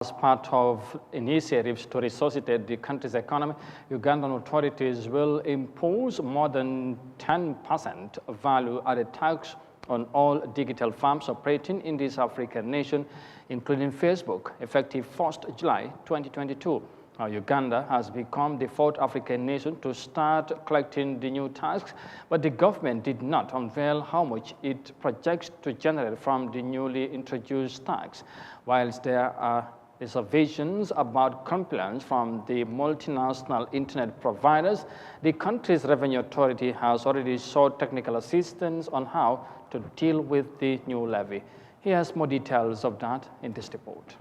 As part of initiatives to resuscitate the country's economy, Ugandan authorities will impose more than 10% value-added tax on all digital firms operating in this African nation, including Facebook, effective 1st July 2022. Now, Uganda has become the fourth African nation to start collecting the new tax, but the government did not unveil how much it projects to generate from the newly introduced tax. Whilst there are reservations about compliance from the multinational internet providers, the country's revenue authority has already sought technical assistance on how to deal with the new levy. Here's more details of that in this report.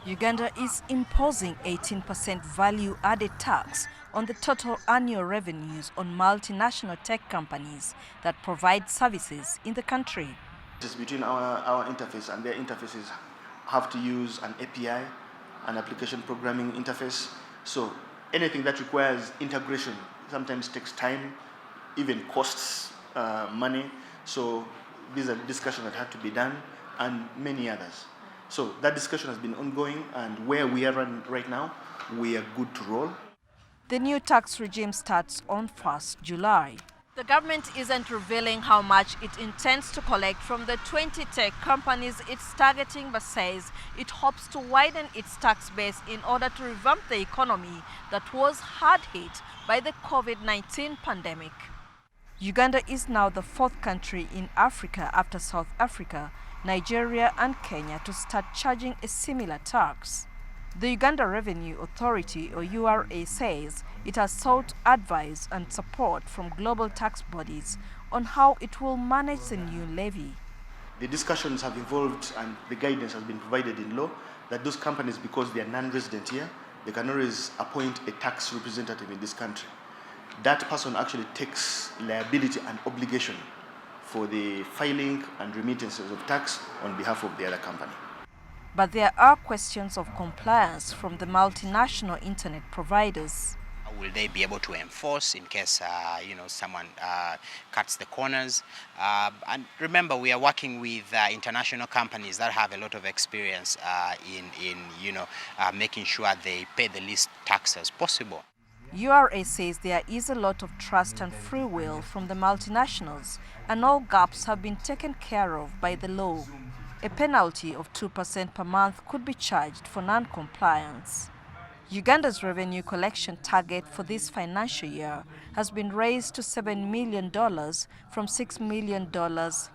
Uganda is imposing 18% value-added tax on the total annual revenues on multinational tech companies that provide services in the country. It's between our interface and their interfaces have to use an API, an application programming interface. So anything that requires integration sometimes takes time, even costs money. So these are discussions that had to be done and many others. So that discussion has been ongoing, and where we are right now, we are good to roll. The new tax regime starts on 1st July. The government isn't revealing how much it intends to collect from the 20 tech companies it's targeting, but says it hopes to widen its tax base in order to revamp the economy that was hard hit by the COVID-19 pandemic. Uganda is now the fourth country in Africa after South Africa, Nigeria and Kenya to start charging a similar tax. The Uganda Revenue Authority, or URA, says it has sought advice and support from global tax bodies on how it will manage the new levy. The discussions have evolved, and the guidance has been provided in law that those companies, because they are non-resident here, they can always appoint a tax representative in this country. That person actually takes liability and obligation for the filing and remittances of tax on behalf of the other company. But there are questions of compliance from the multinational internet providers. Will they be able to enforce in case someone cuts the corners? And remember, we are working with international companies that have a lot of experience in making sure they pay the least tax as possible. URA says there is a lot of trust and free will from the multinationals, and all gaps have been taken care of by the law. A penalty of 2% per month could be charged for non-compliance. Uganda's revenue collection target for this financial year has been raised to $7 million from $6 million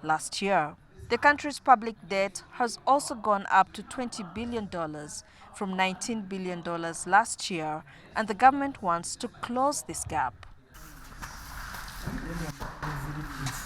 last year. The country's public debt has also gone up to $20 billion from $19 billion last year, and the government wants to close this gap.